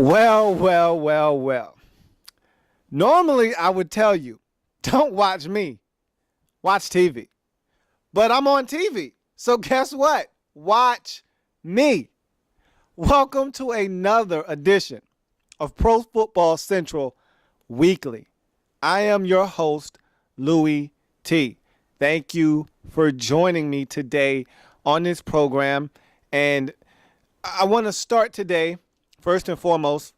Well. Normally, I would tell you, don't watch me, watch TV. But I'm on TV. So guess what? Watch me. Welcome to another edition of Pro Football Central Weekly. I am your host, Louis T. Thank you for joining me today on this program. And I want to start today, first and foremost,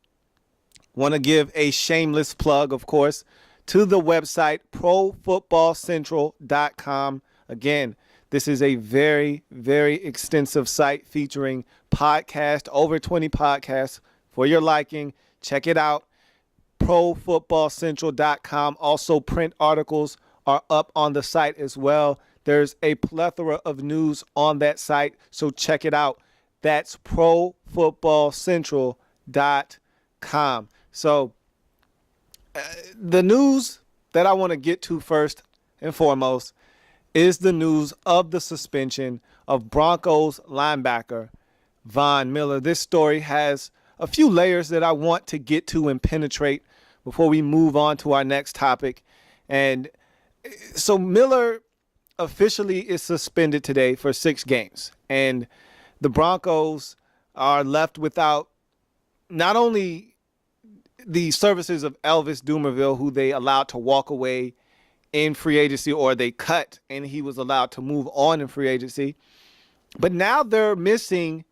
want to give a shameless plug, of course, to the website profootballcentral.com. Again, this is a very, very extensive site featuring podcasts, over 20 podcasts for your liking. Check it out, profootballcentral.com. Also, print articles are up on the site as well. There's a plethora of news on that site, so check it out. That's profootballcentral.com. So the news that I want to get to first and foremost is the news of the suspension of Broncos linebacker Von Miller. This story has a few layers that I want to get to and penetrate before we move on to our next topic. And so Miller officially is suspended today for 6 games. And the Broncos are left without not only the services of Elvis Dumervil, who they allowed to walk away in free agency, or they cut and he was allowed to move on in free agency. But now they're missing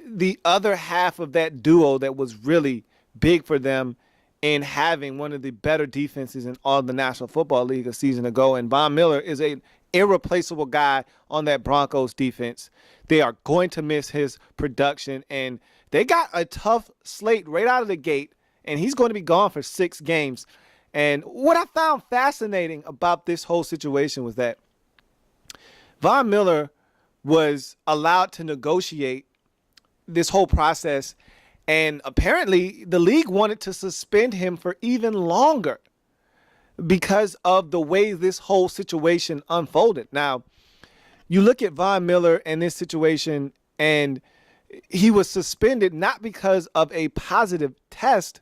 the other half of that duo that was really big for them in having one of the better defenses in all the National Football League a season ago. And Von Miller is an irreplaceable guy on that Broncos defense. They are going to miss his production, and they got a tough slate right out of the gate, and he's going to be gone for 6 games. And what I found fascinating about this whole situation was that Von Miller was allowed to negotiate this whole process, and apparently the league wanted to suspend him for even longer because of the way this whole situation unfolded. Now, you look at Von Miller and this situation, and he was suspended not because of a positive test,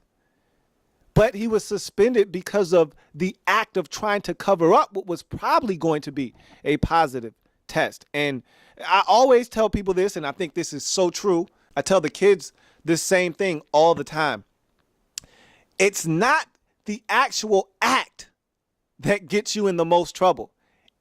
but he was suspended because of the act of trying to cover up what was probably going to be a positive test. And I always tell people this, and I think this is so true. I tell the kids this same thing all the time. It's not the actual act that gets you in the most trouble.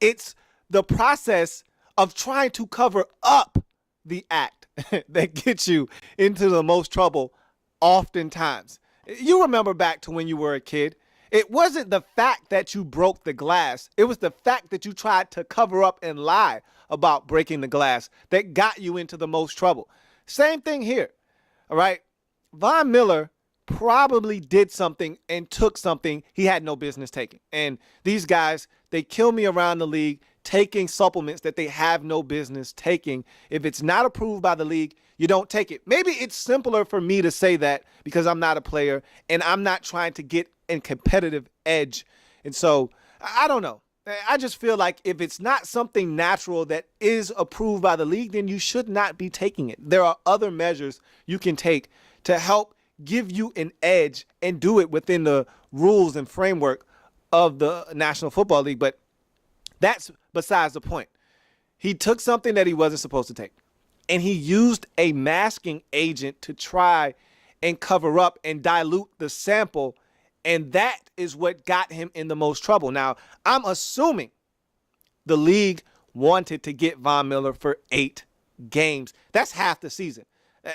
It's the process of trying to cover up the act that gets you into the most trouble oftentimes. You remember back to when you were a kid. It wasn't the fact that you broke the glass. It was the fact that you tried to cover up and lie about breaking the glass that got you into the most trouble. Same thing here. All right. Von Miller probably did something and took something he had no business taking. And these guys, they kill me around the league taking supplements that they have no business taking. If it's not approved by the league, you don't take it. Maybe it's simpler for me to say that because I'm not a player and I'm not trying to get a competitive edge. And so I don't know. I just feel like if it's not something natural that is approved by the league, then you should not be taking it. There are other measures you can take to help give you an edge and do it within the rules and framework of the National Football League. But that's besides the point. He took something that he wasn't supposed to take, and he used a masking agent to try and cover up and dilute the sample, and that is what got him in the most trouble. Now, I'm assuming the league wanted to get Von Miller for 8 games. That's half the season.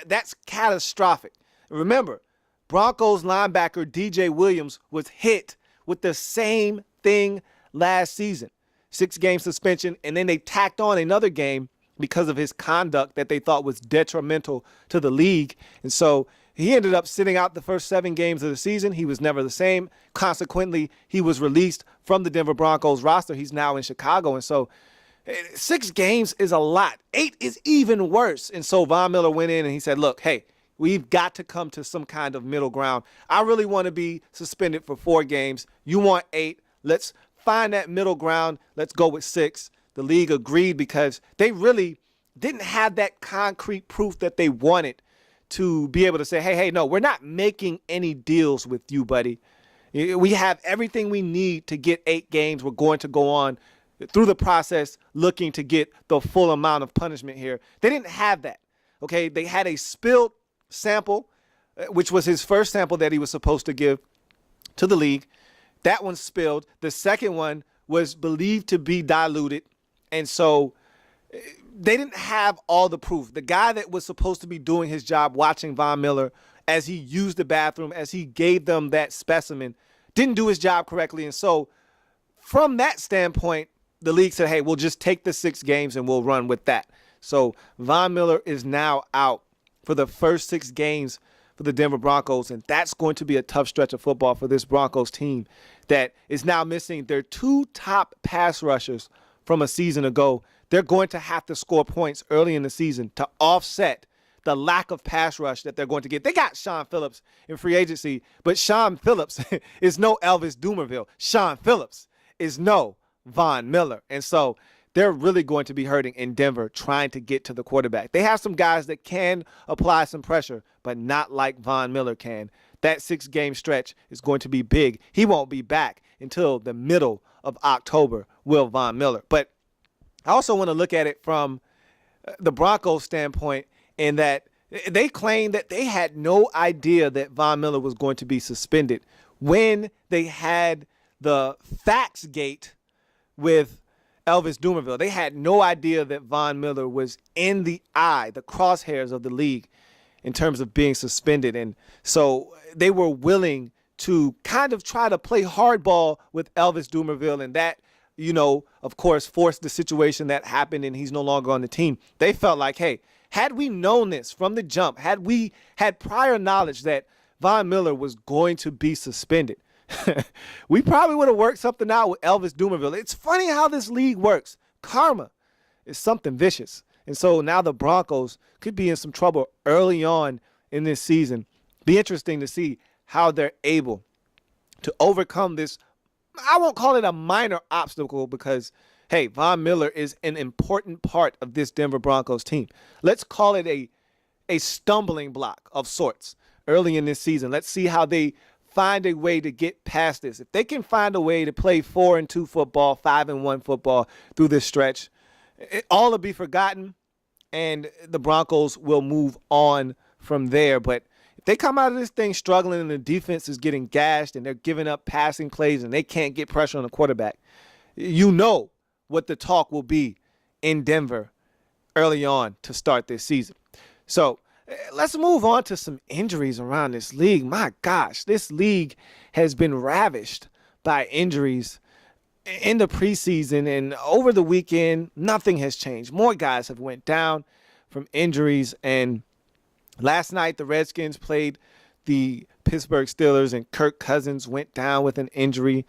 That's catastrophic. Remember, Broncos linebacker DJ Williams was hit with the same thing last season. 6-game suspension, and then they tacked on another game because of his conduct that they thought was detrimental to the league. And so he ended up sitting out the first 7 games of the season. He was never the same. Consequently, he was released from the Denver Broncos roster. He's now in Chicago. And so 6 games is a lot. 8 is even worse. And so Von Miller went in and he said, look, hey, we've got to come to some kind of middle ground. I really want to be suspended for 4 games. You want 8. Let's find that middle ground. Let's go with 6. The league agreed because they really didn't have that concrete proof that they wanted to be able to say, hey, no, we're not making any deals with you, buddy. We have everything we need to get 8 games. We're going to go on through the process looking to get the full amount of punishment here. They didn't have that. Okay, they had a spilled sample, which was his first sample that he was supposed to give to the league. That one spilled. The second one was believed to be diluted. And so they didn't have all the proof. The guy that was supposed to be doing his job watching Von Miller as he used the bathroom, as he gave them that specimen, didn't do his job correctly. And so from that standpoint, the league said, hey, we'll just take the 6 games and we'll run with that. So Von Miller is now out for the first 6 games for the Denver Broncos, and that's going to be a tough stretch of football for this Broncos team that is now missing their 2 top pass rushers from a season ago. They're going to have to score points early in the season to offset the lack of pass rush that they're going to get. They got Sean Phillips in free agency, but Sean Phillips is no Elvis Dumervil. Sean Phillips is no Von Miller. And so they're really going to be hurting in Denver trying to get to the quarterback. They have some guys that can apply some pressure, but not like Von Miller can. That 6-game stretch is going to be big. He won't be back until the middle of October, will Von Miller. But I also want to look at it from the Broncos standpoint in that they claim that they had no idea that Von Miller was going to be suspended when they had the fax gate with Elvis Dumervil. They had no idea that Von Miller was in the crosshairs of the league in terms of being suspended. And so they were willing to kind of try to play hardball with Elvis Dumervil, and that, of course, forced the situation that happened and he's no longer on the team. They felt like, hey, had we known this from the jump, had we had prior knowledge that Von Miller was going to be suspended, we probably would have worked something out with Elvis Dumervil. It's funny how this league works. Karma is something vicious. And so now the Broncos could be in some trouble early on in this season. Be interesting to see how they're able to overcome this. I won't call it a minor obstacle because, hey, Von Miller is an important part of this Denver Broncos team. Let's call it a stumbling block of sorts early in this season. Let's see how they find a way to get past this. If they can find a way to play 4-2 football, 5-1 football through this stretch, all will be forgotten, and the Broncos will move on from there. But if they come out of this thing struggling and the defense is getting gashed and they're giving up passing plays and they can't get pressure on the quarterback, you know what the talk will be in Denver early on to start this season. So let's move on to some injuries around this league. My gosh, this league has been ravished by injuries in the preseason, and over the weekend, nothing has changed. More guys have went down from injuries, and last night the Redskins played the Pittsburgh Steelers, and Kirk Cousins went down with an injury.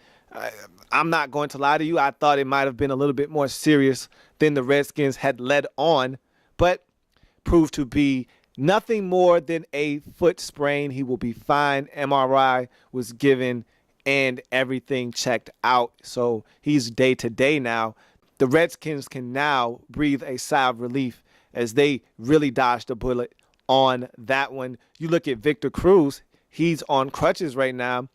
I'm not going to lie to you. I thought it might have been a little bit more serious than the Redskins had led on, but proved to be nothing more than a foot sprain. He will be fine. MRI was given and everything checked out. So he's day-to-day now. The Redskins can now breathe a sigh of relief as they really dodged a bullet on that one. You look at Victor Cruz. He's on crutches right now,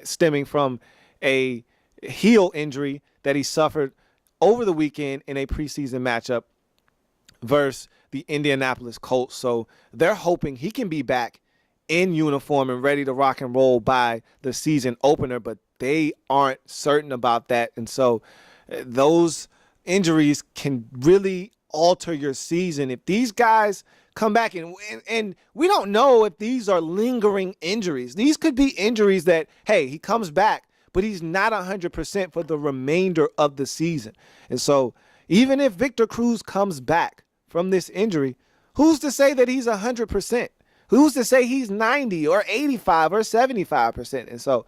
stemming from a heel injury that he suffered over the weekend in a preseason matchup versus the Indianapolis Colts. So they're hoping he can be back in uniform and ready to rock and roll by the season opener, but they aren't certain about that. And so those injuries can really alter your season. If these guys come back, and we don't know if these are lingering injuries. These could be injuries that, hey, he comes back, but he's not 100% for the remainder of the season. And so even if Victor Cruz comes back from this injury, who's to say that he's 100%? Who's to say he's 90 or 85 or 75%? And so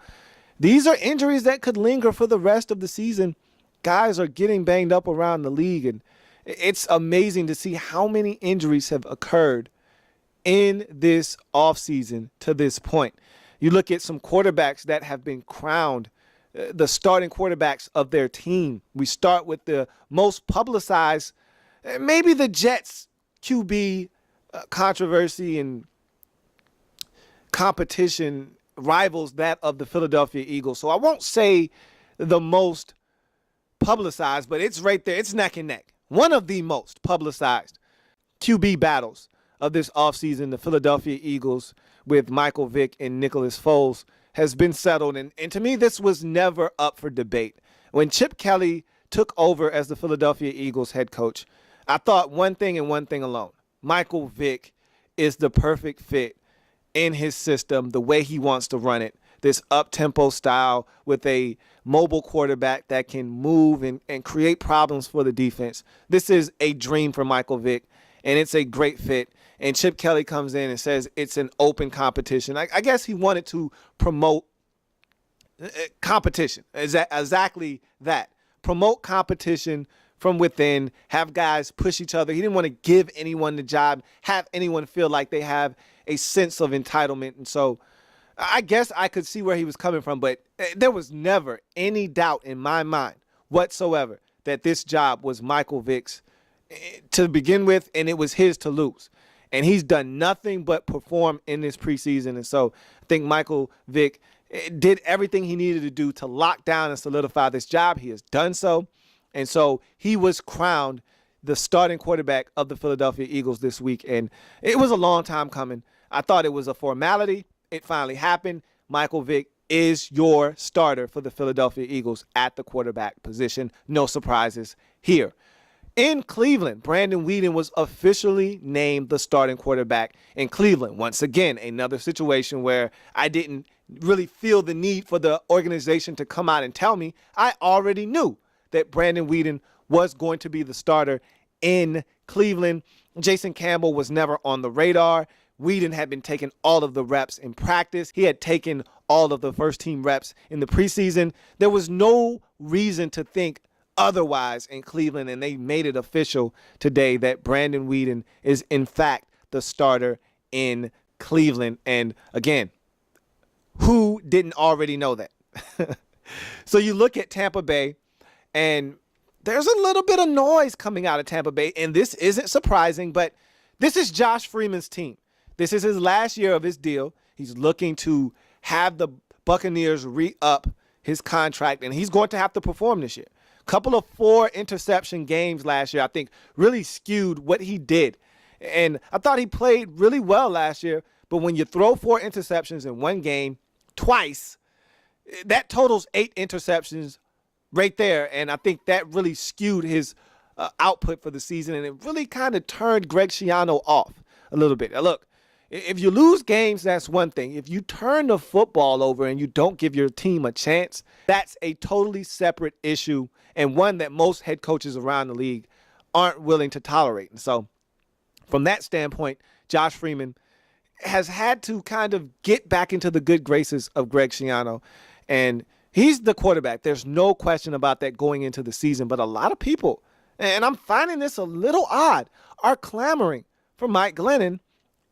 these are injuries that could linger for the rest of the season. Guys are getting banged up around the league, and it's amazing to see how many injuries have occurred in this offseason to this point. You look at some quarterbacks that have been crowned the starting quarterbacks of their team. We start with the most publicized, maybe the Jets QB controversy, and competition rivals that of the Philadelphia Eagles. So I won't say the most publicized, but it's right there. It's neck and neck. One of the most publicized QB battles of this offseason, the Philadelphia Eagles with Michael Vick and Nicholas Foles, has been settled. And to me, this was never up for debate. When Chip Kelly took over as the Philadelphia Eagles head coach, I thought one thing and one thing alone. Michael Vick is the perfect fit in his system, the way he wants to run it, this up-tempo style with a mobile quarterback that can move and create problems for the defense. This is a dream for Michael Vick, and it's a great fit. And Chip Kelly comes in and says it's an open competition. I guess he wanted to promote competition, exactly that. Promote competition from within, have guys push each other. He didn't want to give anyone the job, have anyone feel like they have a sense of entitlement. And so I guess I could see where he was coming from, but there was never any doubt in my mind whatsoever that this job was Michael Vick's to begin with, and it was his to lose. And he's done nothing but perform in this preseason. And so I think Michael Vick did everything he needed to do to lock down and solidify this job. He has done so. And so he was crowned the starting quarterback of the Philadelphia Eagles this week. And it was a long time coming. I thought it was a formality. It finally happened. Michael Vick is your starter for the Philadelphia Eagles at the quarterback position. No surprises here. In Cleveland, Brandon Weeden was officially named the starting quarterback in Cleveland. Once again, another situation where I didn't really feel the need for the organization to come out and tell me. I already knew that Brandon Weeden was going to be the starter in Cleveland. Jason Campbell was never on the radar. Weeden had been taking all of the reps in practice. He had taken all of the first-team reps in the preseason. There was no reason to think otherwise in Cleveland, and they made it official today that Brandon Weeden is, in fact, the starter in Cleveland. And, again, who didn't already know that? So you look at Tampa Bay, and there's a little bit of noise coming out of Tampa Bay, and this isn't surprising, but this is Josh Freeman's team. This is his last year of his deal. He's looking to have the Buccaneers re-up his contract, and he's going to have to perform this year. Couple of 4 interception games last year, I think, really skewed what he did. And I thought he played really well last year, but when you throw 4 interceptions in one game twice, that totals 8 interceptions right there. And I think that really skewed his output for the season, and it really kind of turned Greg Schiano off a little bit. Now, look, if you lose games, that's one thing. If you turn the football over and you don't give your team a chance, that's a totally separate issue, and one that most head coaches around the league aren't willing to tolerate. And so from that standpoint, Josh Freeman has had to kind of get back into the good graces of Greg Schiano, and he's the quarterback. There's no question about that going into the season, but a lot of people, and I'm finding this a little odd, are clamoring for Mike Glennon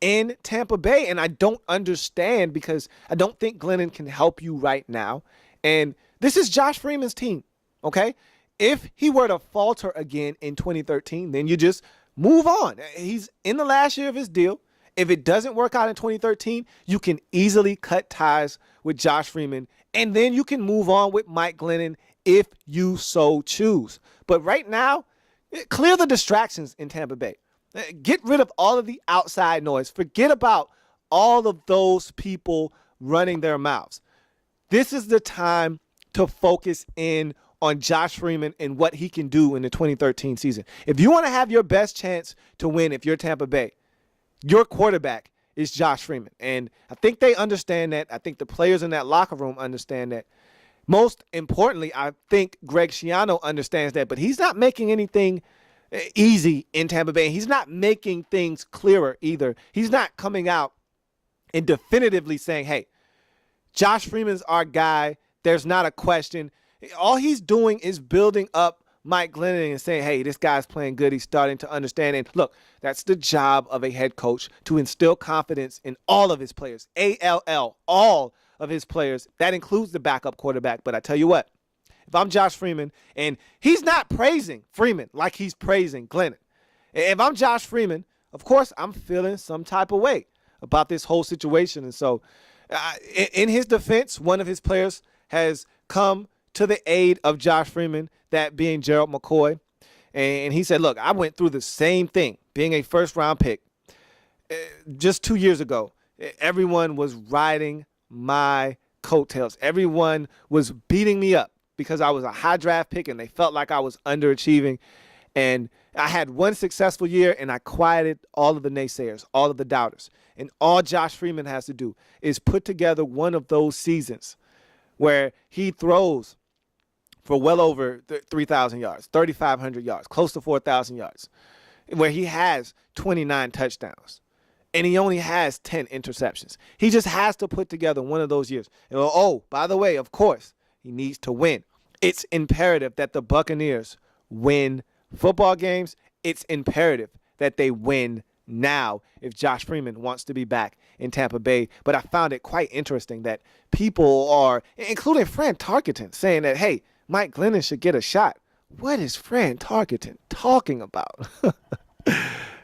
in Tampa Bay, and I don't understand, because I don't think Glennon can help you right now. And this is Josh Freeman's team, okay? If he were to falter again in 2013, then you just move on. He's in the last year of his deal. If it doesn't work out in 2013, you can easily cut ties with Josh Freeman, and then you can move on with Mike Glennon if you so choose. But right now, clear the distractions in Tampa Bay. Get rid of all of the outside noise. Forget about all of those people running their mouths. This is the time to focus in on Josh Freeman and what he can do in the 2013 season. If you want to have your best chance to win, if you're Tampa Bay, your quarterback is Josh Freeman. And I think they understand that. I think the players in that locker room understand that. Most importantly, I think Greg Schiano understands that, but he's not making anything easy in Tampa Bay. He's not making things clearer either. He's not coming out and definitively saying, hey, Josh Freeman's our guy. There's not a question. All he's doing is building up Mike Glennon and saying, hey, this guy's playing good. He's starting to understand. And look, that's the job of a head coach, to instill confidence in all of his players. ALL, all of his players. That includes the backup quarterback. But I tell you what, if I'm Josh Freeman, and he's not praising Freeman like he's praising Glennon. If I'm Josh Freeman, of course, I'm feeling some type of way about this whole situation. And so, in his defense, one of his players has come to the aid of Josh Freeman, that being Gerald McCoy. And he said, look, I went through the same thing, being a first-round pick. Just 2 years ago, everyone was riding my coattails. Everyone was beating me up because I was a high draft pick and they felt like I was underachieving. And I had one successful year and I quieted all of the naysayers, all of the doubters. And all Josh Freeman has to do is put together one of those seasons where he throws for well over 3,000 yards, 3,500 yards, close to 4,000 yards, where he has 29 touchdowns and he only has 10 interceptions. He just has to put together one of those years. And, oh, by the way, of course, he needs to win. It's imperative that the Buccaneers win football games. It's imperative that they win now if Josh Freeman wants to be back in Tampa Bay. But I found it quite interesting that people are, including Fran Tarkenton, saying that, hey, Mike Glennon should get a shot. What is Fran Tarkenton talking about?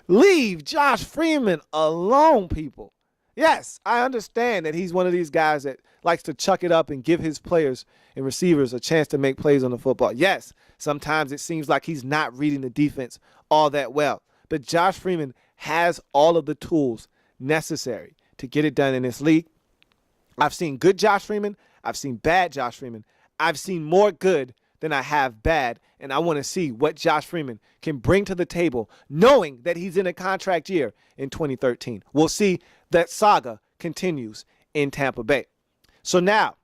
Leave Josh Freeman alone, people. Yes, I understand that he's one of these guys that likes to chuck it up and give his players and receivers a chance to make plays on the football. Yes, sometimes it seems like he's not reading the defense all that well. But Josh Freeman has all of the tools necessary to get it done in this league. I've seen good Josh Freeman. I've seen bad Josh Freeman. I've seen more good than I have bad, and I want to see what Josh Freeman can bring to the table, knowing that he's in a contract year in 2013. We'll see that saga continues in Tampa Bay. So now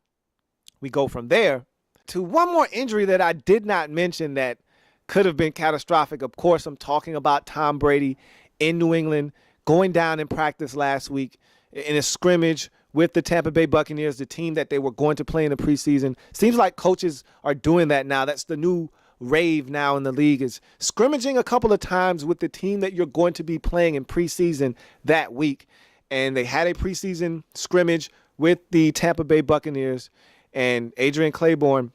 we go from there to one more injury that I did not mention that could have been catastrophic. Of course, I'm talking about Tom Brady in New England, going down in practice last week in a scrimmage with the Tampa Bay Buccaneers, the team that they were going to play in the preseason. Seems like coaches are doing that now. That's the new rave now in the league, is scrimmaging a couple of times with the team that you're going to be playing in preseason that week. And they had a preseason scrimmage with the Tampa Bay Buccaneers, and Adrian Claiborne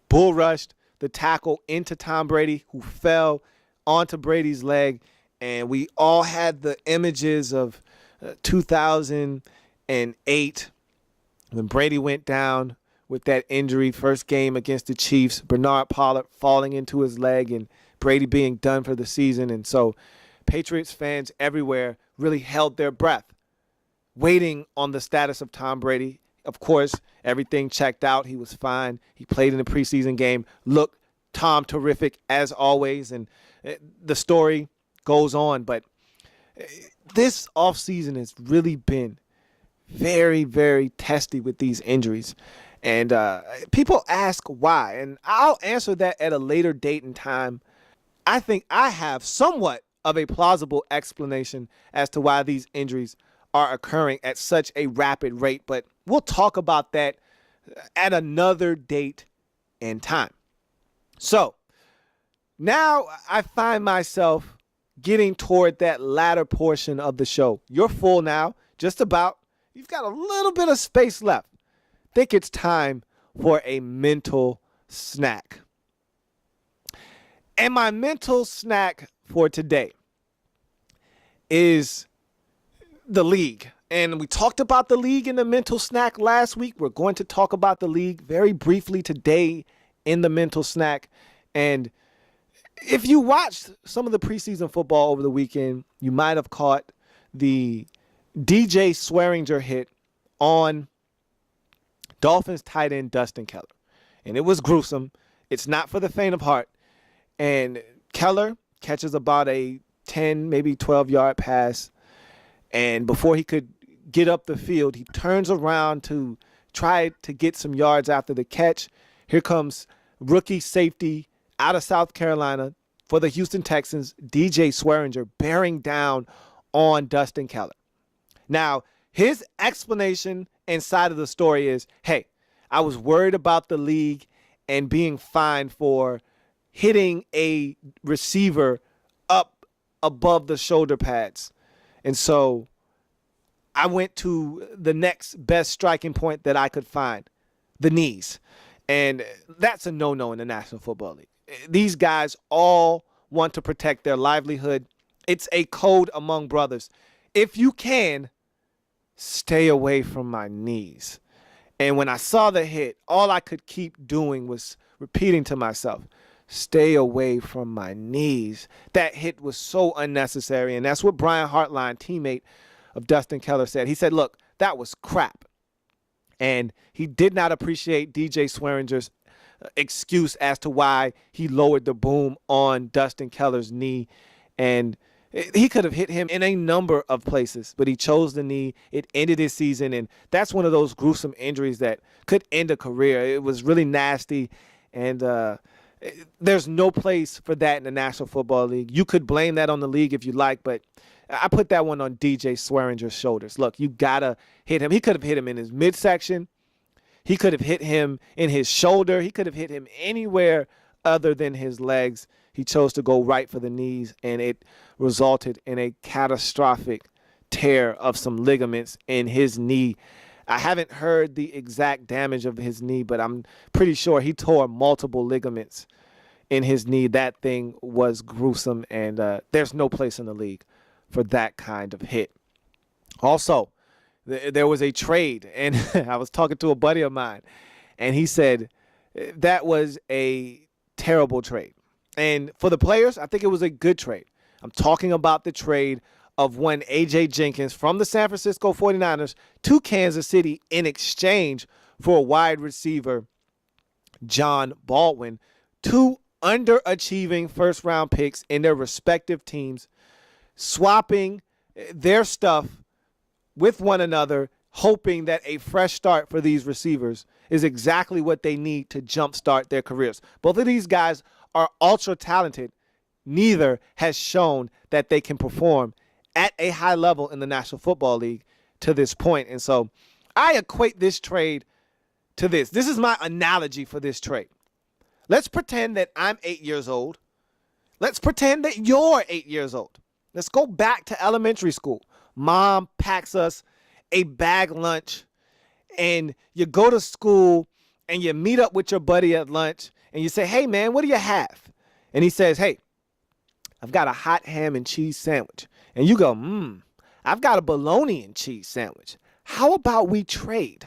bull rushed the tackle into Tom Brady, who fell onto Brady's leg. And we all had the images of 2008 when Brady went down with that injury, first game against the Chiefs, Bernard Pollard falling into his leg and Brady being done for the season. And so Patriots fans everywhere really held their breath, waiting on the status of Tom Brady. Of course, everything checked out. He was fine. He played in the preseason game. Looked Tom terrific as always. And the story goes on. But this offseason has really been very, very testy with these injuries. And people ask why. And I'll answer that at a later date and time. I think I have somewhat of a plausible explanation as to why these injuries are occurring at such a rapid rate. But we'll talk about that at another date and time. So now I find myself getting toward that latter portion of the show. You're full now, just about. You've got a little bit of space left. Think it's time for a mental snack. And my mental snack for today is the league. And we talked about the league in the mental snack last week. We're going to talk about the league very briefly today in the mental snack. And if you watched some of the preseason football over the weekend, you might have caught the DJ Swearinger hit on Dolphins tight end Dustin Keller. And it was gruesome. It's not for the faint of heart. And Keller catches about a 10, maybe 12-yard pass. And before he could get up the field, he turns around to try to get some yards after the catch. Here comes rookie safety out of South Carolina for the Houston Texans, DJ Swearinger, bearing down on Dustin Keller. Now, his explanation inside of the story is, hey, I was worried about the league and being fined for hitting a receiver up above the shoulder pads. And so I went to the next best striking point that I could find, the knees. And that's a no-no in the National Football League. These guys all want to protect their livelihood. It's a code among brothers. If you can, stay away from my knees. And when I saw the hit, all I could keep doing was repeating to myself, stay away from my knees. That hit was so unnecessary. And that's what Brian Hartline, teammate of Dustin Keller, said. He said, look, that was crap. And he did not appreciate DJ Swearinger's excuse as to why he lowered the boom on Dustin Keller's knee. And he could have hit him in a number of places, but he chose the knee. It ended his season, and that's one of those gruesome injuries that could end a career. It was really nasty, and there's no place for that in the National Football League. You could blame that on the league if you like, but I put that one on DJ Swearinger's shoulders. Look, you got to hit him. He could have hit him in his midsection. He could have hit him in his shoulder. He could have hit him anywhere other than his legs. He chose to go right for the knees, and it resulted in a catastrophic tear of some ligaments in his knee. I haven't heard the exact damage of his knee, but I'm pretty sure he tore multiple ligaments in his knee. That thing was gruesome, and there's no place in the league for that kind of hit. Also, there was a trade, and I was talking to a buddy of mine, and he said that was a terrible trade. And for the players, I think it was a good trade. I'm talking about the trade of one A.J. Jenkins from the San Francisco 49ers to Kansas City in exchange for a wide receiver, John Baldwin, two underachieving first-round picks in their respective teams, swapping their stuff with one another, hoping that a fresh start for these receivers is exactly what they need to jumpstart their careers. Both of these guys are ultra talented. Neither has shown that they can perform at a high level in the National Football League to this point. And so I equate this trade to this. This is my analogy for this trade. Let's pretend that I'm 8 years old. Let's pretend that you're 8 years old. Let's go back to elementary school. Mom packs us a bag lunch, and you go to school and you meet up with your buddy at lunch and you say, hey, man, what do you have? And he says, hey, I've got a hot ham and cheese sandwich. And you go, I've got a bologna and cheese sandwich. How about we trade?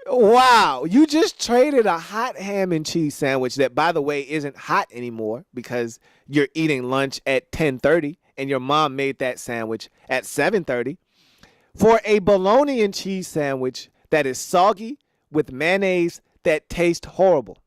Wow, you just traded a hot ham and cheese sandwich that, by the way, isn't hot anymore because you're eating lunch at 10:30 and your mom made that sandwich at 7:30 for a bologna and cheese sandwich that is soggy with mayonnaise that tastes horrible.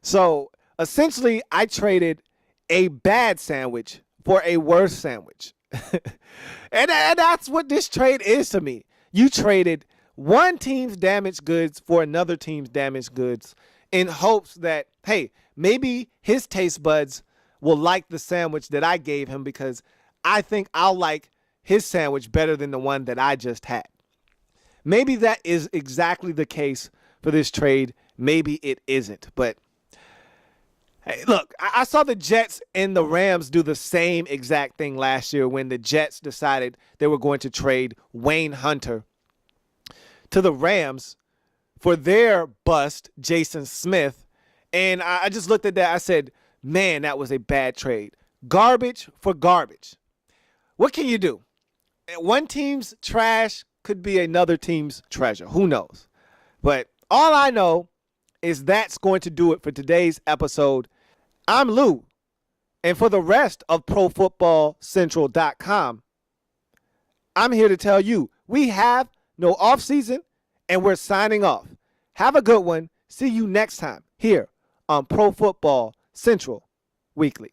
So essentially, I traded a bad sandwich for a worse sandwich. and that's what this trade is to me. You traded one team's damaged goods for another team's damaged goods in hopes that, hey, maybe his taste buds will like the sandwich that I gave him because I think I'll like his sandwich better than the one that I just had. Maybe that is exactly the case for this trade. Maybe it isn't. But hey, look, I saw the Jets and the Rams do the same exact thing last year when the Jets decided they were going to trade Wayne Hunter to the Rams for their bust, Jason Smith. And I just looked at that. I said, man, that was a bad trade. Garbage for garbage. What can you do? One team's trash could be another team's treasure. Who knows? But all I know is that's going to do it for today's episode. I'm Lou. And for the rest of ProFootballCentral.com, I'm here to tell you we have no offseason, and we're signing off. Have a good one. See you next time here on Pro Football Central Weekly.